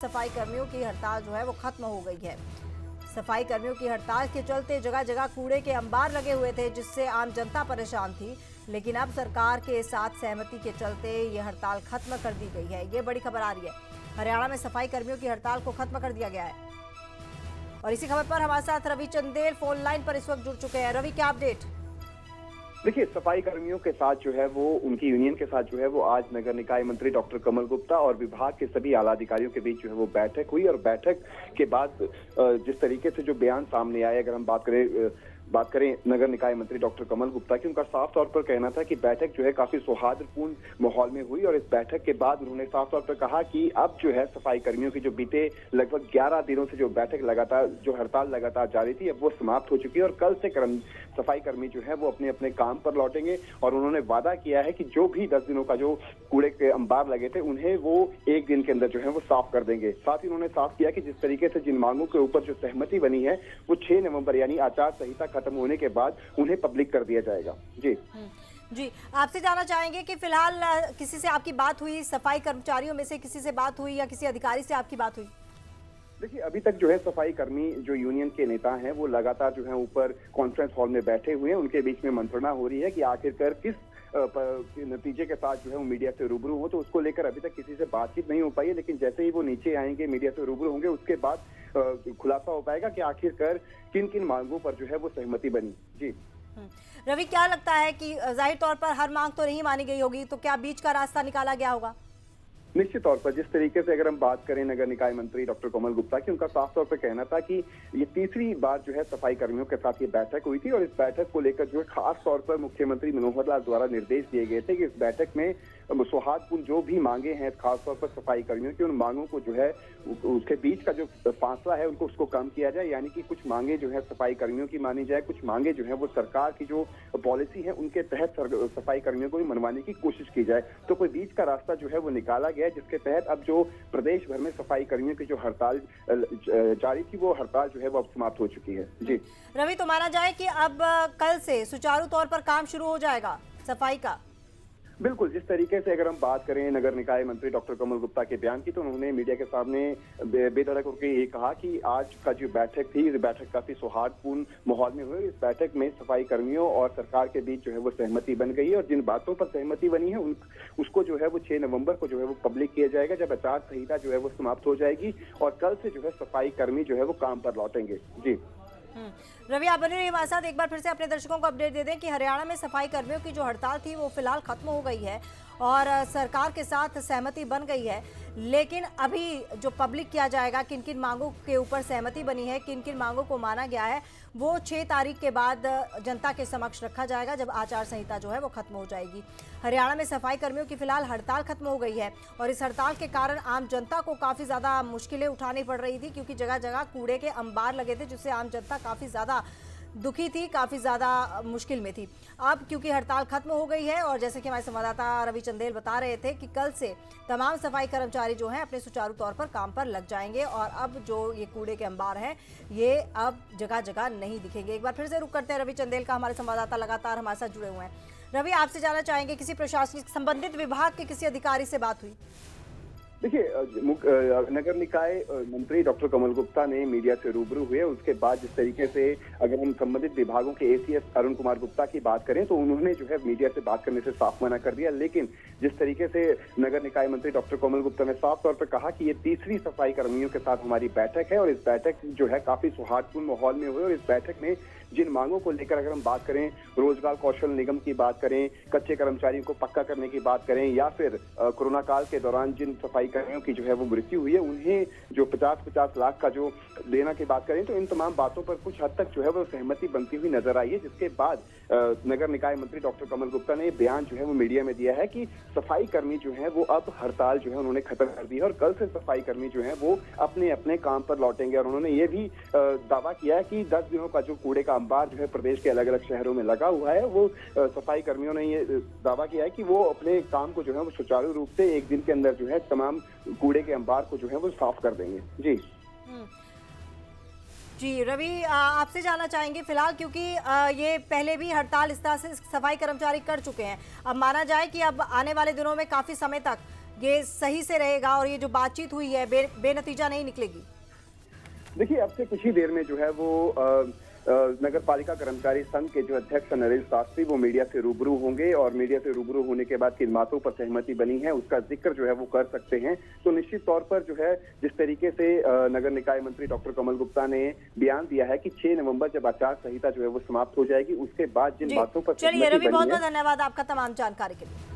सफाई कर्मियों की हड़ताल जो है वो खत्म हो गई है। सफाई कर्मियों की हड़ताल के चलते जगह जगह कूड़े के अंबार लगे हुए थे, जिससे आम जनता परेशान थी। लेकिन अब सरकार के साथ सहमति के चलते ये हड़ताल खत्म कर दी गई है। ये बड़ी खबर आ रही है। हरियाणा में सफाई कर्मियों की हड़ताल को खत्म कर दिया गया है। और इसी खबर पर हमारे साथ रवि चंदेल फोन लाइन पर इस वक्त जुड़ चुके हैं। रवि, क्या अपडेट? देखिए, सफाई कर्मियों के साथ जो है वो उनकी यूनियन के साथ जो है वो आज नगर निकाय मंत्री डॉक्टर कमल गुप्ता और विभाग के सभी आला अधिकारियों के बीच जो है वो बैठक हुई। और बैठक के बाद जिस तरीके से जो बयान सामने आए, अगर हम बात करें नगर निकाय मंत्री डॉक्टर कमल गुप्ता की, उनका साफ तौर पर कहना था कि बैठक जो है काफी सौहार्दपूर्ण माहौल में हुई। और इस बैठक के बाद उन्होंने साफ तौर पर कहा कि अब जो है सफाई कर्मियों की जो बीते लगभग 11 दिनों से जो बैठक लगातार जो हड़ताल लगातार जारी थी, अब वो समाप्त हो चुकी है। और कल से सफाई कर्मी जो है वो अपने अपने काम पर लौटेंगे। और उन्होंने वादा किया है कि जो भी 10 दिनों का जो कूड़े के अंबार लगे थे, उन्हें वो एक दिन के अंदर जो है वो साफ कर देंगे। साथ ही उन्होंने साफ किया कि जिस तरीके से जिन मांगों के ऊपर जो सहमति बनी है, वो 6 नवंबर यानी आचार संहिता खत्म होने के बाद उन्हें पब्लिक कर दिया जाएगा। जी, आपसे जानना चाहेंगे कि फिलहाल किसी से आपकी बात हुई, सफाई कर्मचारियों में से किसी से बात हुई या किसी अधिकारी से आपकी बात हुई? देखिए, अभी तक जो है सफाई कर्मी जो यूनियन के नेता हैं वो लगातार जो है ऊपर कॉन्फ्रेंस हॉल में बैठे हुए हैं। उनके बीच में मंत्रणा हो रही है कि आखिरकार किस नतीजे के साथ जो है वो मीडिया से रूबरू हो। तो उसको लेकर अभी तक किसी से बातचीत नहीं हो पाई है। लेकिन जैसे ही वो नीचे आएंगे, मीडिया से रूबरू होंगे, उसके बाद खुलासा हो पाएगा कि आखिरकार किन किन मांगों पर जो है वो सहमति बनी। जी रवि, क्या लगता है कि जाहिर तौर पर हर मांग तो नहीं मानी गई होगी, तो क्या बीच का रास्ता निकाला गया होगा? निश्चित तौर पर जिस तरीके से अगर हम बात करें नगर निकाय मंत्री डॉक्टर कमल गुप्ता की, उनका साफ तौर पर कहना था कि ये तीसरी बार जो है सफाई कर्मियों के साथ ये बैठक हुई थी। और इस बैठक को लेकर जो है खास तौर पर मुख्यमंत्री मनोहर लाल द्वारा निर्देश दिए गए थे कि इस बैठक में सौहार्दपूर्ण जो भी मांगे हैं खासतौर पर सफाई कर्मियों की, उन मांगों को जो है उसके बीच का जो फासला है उसको कम किया जाए। यानी कि कुछ मांगे जो है सफाई कर्मियों की मानी जाए, कुछ मांगे जो है वो सरकार की जो पॉलिसी है उनके तहत सफाई कर्मियों को भी मनवाने की कोशिश की जाए। तो कोई बीच का रास्ता जो है वो निकाला गया, जिसके तहत अब जो प्रदेश भर में सफाई कर्मियों की जो हड़ताल जारी थी, वो हड़ताल जो है वो अब समाप्त हो चुकी है। जी रवि, तो माना जाए कि अब कल से सुचारू तौर पर काम शुरू हो जाएगा सफाई का? बिल्कुल, जिस तरीके से अगर हम बात करें नगर निकाय मंत्री डॉक्टर कमल गुप्ता के बयान की, तो उन्होंने मीडिया के सामने बेधड़क होकर ये कहा कि आज का जो बैठक थी, इस बैठक काफी सौहार्दपूर्ण माहौल में हुई। इस बैठक में सफाई कर्मियों और सरकार के बीच जो है वो सहमति बन गई है। और जिन बातों पर सहमति बनी है उसको जो है वो 6 नवंबर को जो है वो पब्लिक किया जाएगा, जब आचार संहिता जो है वो समाप्त हो जाएगी। और कल से जो है सफाई कर्मी जो है वो काम पर लौटेंगे। जी रवि, आप बने रहिए हमारे साथ। एक बार फिर से अपने दर्शकों को अपडेट दे दें कि हरियाणा में सफाई कर्मियों की जो हड़ताल थी वो फिलहाल खत्म हो गई है और सरकार के साथ सहमति बन गई है। लेकिन अभी जो पब्लिक किया जाएगा, किन किन मांगों के ऊपर सहमति बनी है, किन किन मांगों को माना गया है, वो 6 तारीख के बाद जनता के समक्ष रखा जाएगा, जब आचार संहिता जो है वो खत्म हो जाएगी। हरियाणा में सफाई कर्मियों की फिलहाल हड़ताल खत्म हो गई है और इस हड़ताल के कारण आम जनता को काफ़ी ज़्यादा मुश्किलें उठानी पड़ रही थी, क्योंकि जगह जगह कूड़े के अंबार लगे थे, जिससे आम जनता काफ़ी ज़्यादा दुखी थी, काफ़ी ज़्यादा मुश्किल में थी। अब क्योंकि हड़ताल खत्म हो गई है और जैसे कि हमारे संवाददाता रवि चंदेल बता रहे थे कि कल से तमाम सफाई कर्मचारी जो हैं अपने सुचारू तौर पर काम पर लग जाएंगे और अब जो ये कूड़े के अंबार हैं ये अब जगह जगह नहीं दिखेंगे। एक बार फिर से रुक करते हैं रवि चंदेल का, हमारे संवाददाता लगातार हमारे साथ जुड़े हुए हैं। रवि, आपसे जानना चाहेंगे, किसी प्रशासनिक संबंधित विभाग के किसी अधिकारी से बात हुई? देखिए, नगर निकाय मंत्री डॉक्टर कमल गुप्ता ने मीडिया से रूबरू हुए। उसके बाद जिस तरीके से अगर हम संबंधित विभागों के एसीएस अरुण कुमार गुप्ता की बात करें, तो उन्होंने जो है मीडिया से बात करने से साफ मना कर दिया। लेकिन जिस तरीके से नगर निकाय मंत्री डॉक्टर कमल गुप्ता ने साफ तौर पर कहा कि ये तीसरी सफाई कर्मियों के साथ हमारी बैठक है और इस बैठक जो है काफी सौहार्दपूर्ण माहौल में हुई। और इस बैठक में जिन मांगों को लेकर अगर हम बात करें, रोजगार कौशल निगम की बात करें, कच्चे कर्मचारियों को पक्का करने की बात करें, या फिर कोरोना काल के दौरान जिन सफाई कर्मियों की जो है वो मृत्यु हुई है, उन्हें जो 50-50 लाख का जो देना की बात करें, तो इन तमाम बातों पर कुछ हद तक जो है वो सहमति बनती हुई नजर आई है। जिसके बाद नगर निकाय मंत्री डॉक्टर कमल गुप्ता ने बयान जो है वो मीडिया में दिया है कि सफाई कर्मी जो है वो अब हड़ताल जो है उन्होंने खत्म कर दी है और कल से सफाई कर्मी जो है वो अपने अपने काम पर लौटेंगे। और उन्होंने ये भी दावा किया है कि 10 दिनों का जो कूड़े का अंबार जो है प्रदेश के अलग अलग शहरों में लगा हुआ है, वो सफाई कर्मियों ने ये दावा किया है कि वो अपने काम को जो है वो सुचारू रूप से एक दिन के अंदर जो है तमाम कूड़े के अंबार को जो है वो साफ कर देंगे। जी रवि, आपसे जानना चाहेंगे फिलहाल, क्योंकि ये पहले भी हड़ताल इस तरह से सफाई कर्मचारी कर चुके हैं, अब माना जाए कि अब आने वाले दिनों में काफी समय तक ये सही से रहेगा और ये जो बातचीत हुई है बेनतीजा नहीं निकलेगी? देखिए, अब से कुछ ही देर में जो है वो नगर पालिका कर्मचारी संघ के जो अध्यक्ष नरेश शास्त्री वो मीडिया से रूबरू होंगे और मीडिया से रूबरू होने के बाद किन बातों पर सहमति बनी है उसका जिक्र जो है वो कर सकते हैं। तो निश्चित तौर पर जो है जिस तरीके से नगर निकाय मंत्री डॉक्टर कमल गुप्ता ने बयान दिया है कि 6 नवंबर जब आचार संहिता जो है वो समाप्त हो जाएगी उसके बाद जिन बातों पर चलिए सहमति रवि, बनी बहुत है। बहुत धन्यवाद आपका तमाम जानकारी के लिए।